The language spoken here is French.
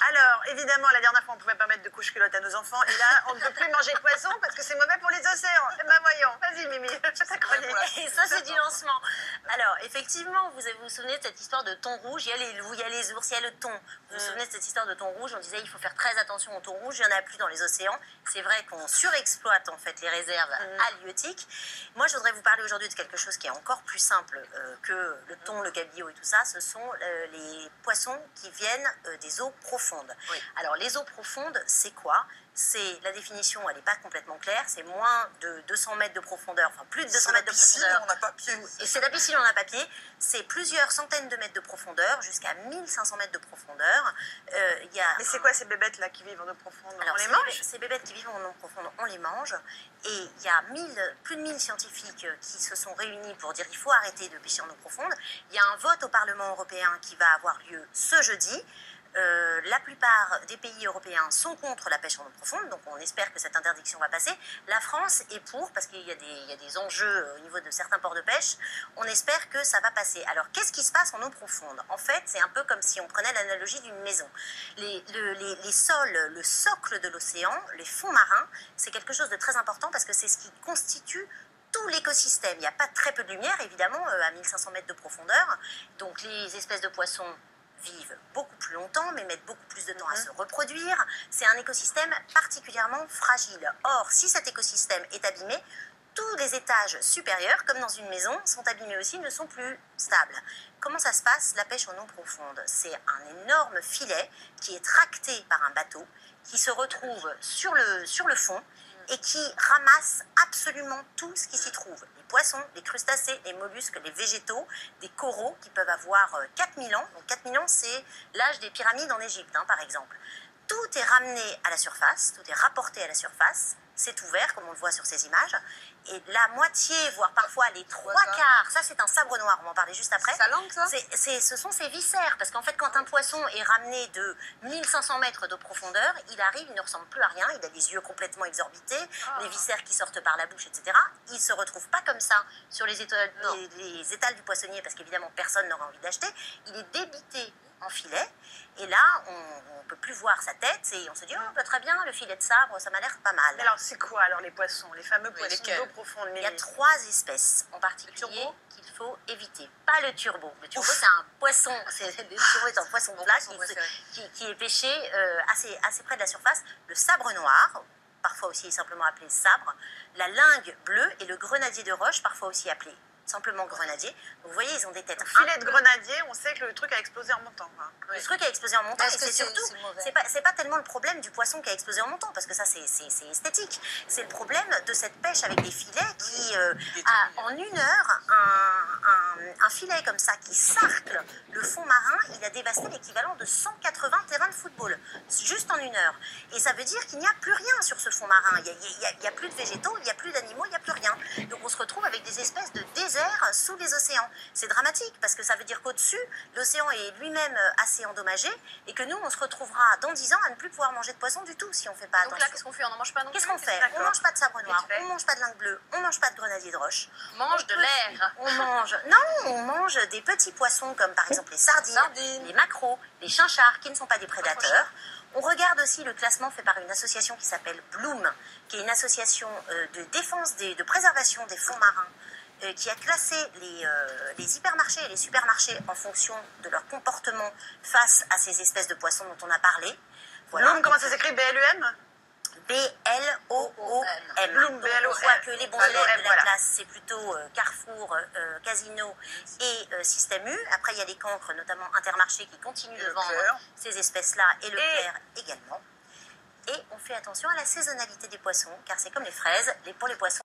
Alors, évidemment, la dernière fois, on ne pouvait pas mettre de couche-culotte à nos enfants. Et là, on ne peut plus manger de poisson parce que c'est mauvais pour les océans. Eh ben voyons, vas-y Mimi, fais ta chronique. Et ça, c'est du lancement. Alors, effectivement, vous vous souvenez de cette histoire de thon rouge. Il y a les loups, il y a les ours, il y a le thon. Vous vous souvenez de cette histoire de thon rouge? On disait il faut faire très attention au thon rouge. Il n'y en a plus dans les océans. C'est vrai qu'on surexploite en fait les réserves halieutiques. Moi, je voudrais vous parler aujourd'hui de quelque chose qui est encore plus simple que le thon, le cabillaud et tout ça. Ce sont les poissons qui viennent des eaux profondes. Oui. Alors, les eaux profondes, c'est quoi? C'est la définition, elle n'est pas complètement claire. C'est moins de 200 mètres de profondeur, enfin plus de 200 mètres de profondeur. On a papier. Et c'est la piscine en a papier. C'est plusieurs centaines de mètres de profondeur, jusqu'à 1500 mètres de profondeur. Mais c'est quoi ces bébêtes là qui vivent en eau profonde? Alors, on les mange? Ces bébêtes qui vivent en eau profonde, on les mange. Et il y a plus de 1000 scientifiques qui se sont réunis pour dire qu'il faut arrêter de pêcher en eau profonde. Il y a un vote au Parlement européen qui va avoir lieu ce jeudi. La plupart des pays européens sont contre la pêche en eau profonde, donc on espère que cette interdiction va passer. La France est pour, parce qu'il y a des enjeux au niveau de certains ports de pêche. On espère que ça va passer. Alors, qu'est-ce qui se passe en eau profonde? En fait, c'est un peu comme si on prenait l'analogie d'une maison. Les sols, le socle de l'océan, les fonds marins, c'est quelque chose de très important parce que c'est ce qui constitue tout l'écosystème. Il n'y a pas très peu de lumière, évidemment, à 1500 mètres de profondeur. Donc, les espèces de poissons vivent beaucoup plus longtemps, mais mettent beaucoup plus de temps à se reproduire. C'est un écosystème particulièrement fragile. Or, si cet écosystème est abîmé, tous les étages supérieurs, comme dans une maison, sont abîmés aussi, ne sont plus stables. Comment ça se passe, la pêche en eau profonde? C'est un énorme filet qui est tracté par un bateau, qui se retrouve sur le fond, et qui ramasse absolument tout ce qui s'y trouve. Les poissons, les crustacés, les mollusques, les végétaux, des coraux qui peuvent avoir 4000 ans. Donc 4000 ans, c'est l'âge des pyramides en Égypte, par exemple. Tout est ramené à la surface, tout est rapporté à la surface. C'est ouvert, comme on le voit sur ces images. Et la moitié, voire parfois les trois quarts, ça c'est un sabre noir, on va en parler juste après. C'est sa langue, ça? Ce sont ses viscères, parce qu'en fait quand un poisson est ramené de 1500 mètres de profondeur, il arrive, il ne ressemble plus à rien, il a des yeux complètement exorbités, les viscères qui sortent par la bouche, etc. Il ne se retrouve pas comme ça sur les étals du poissonnier, parce qu'évidemment personne n'aura envie d'acheter. Il est débité en filet, et là on ne peut plus voir sa tête, et on se dit oh, bah, très bien, le filet de sabre, ça m'a l'air pas mal. Mais alors c'est quoi alors les poissons, les fameux poissons d'eau profonde? Il y a 3 espèces en particulier qu'il faut éviter. Pas le turbo. Le turbo, c'est un poisson, le turbo est un poisson plat qui est pêché assez près de la surface. Le sabre noir, parfois aussi simplement appelé sabre, la lingue bleue et le grenadier de roche, parfois aussi appelé simplement grenadier. Donc, vous voyez, ils ont des têtes. Filet de grenadier, on sait que le truc a explosé en montant. Le truc a explosé en montant, et c'est surtout, c'est pas tellement le problème du poisson qui a explosé en montant, parce que ça c'est esthétique. C'est le problème de cette pêche avec des filets qui a en 1 heure un filet comme ça qui sarcle le fond marin, il a dévasté l'équivalent de 180 terrains de football, juste en 1 heure. Et ça veut dire qu'il n'y a plus rien sur ce fond marin. Il n'y a plus de végétaux, il n'y a plus d'animaux, il n'y a plus rien. Donc on se retrouve avec des espèces de désert sous les océans. C'est dramatique parce que ça veut dire qu'au-dessus, l'océan est lui-même assez endommagé et que nous, on se retrouvera dans 10 ans à ne plus pouvoir manger de poisson du tout si on ne fait pas attention. Donc là, qu'est-ce qu'on fait? On n'en mange pas non plus? Qu'est-ce qu'on fait? On ne mange pas de sabre noir, on ne mange pas de lingue bleue, on ne mange pas de grenadier de roche. On mange de l'air. On mange des petits poissons comme par exemple les sardines, les maquereaux, les chinchards qui ne sont pas des prédateurs. On regarde aussi le classement fait par une association qui s'appelle Bloom, qui est une association de défense, de préservation des fonds marins, qui a classé les hypermarchés et les supermarchés en fonction de leur comportement face à ces espèces de poissons dont on a parlé. Voilà. Bloom, comment ça s'écrit? B-L-U-M? B-L-O-O-M. Bloom, On voit que les bons élèves de la classe, c'est plutôt Carrefour, Casino et Système U. Après, il y a les cancres, notamment Intermarché, qui continuent de vendre ces espèces-là, et Leclerc également. Et on fait attention à la saisonnalité des poissons, car c'est comme les fraises, pour les poissons,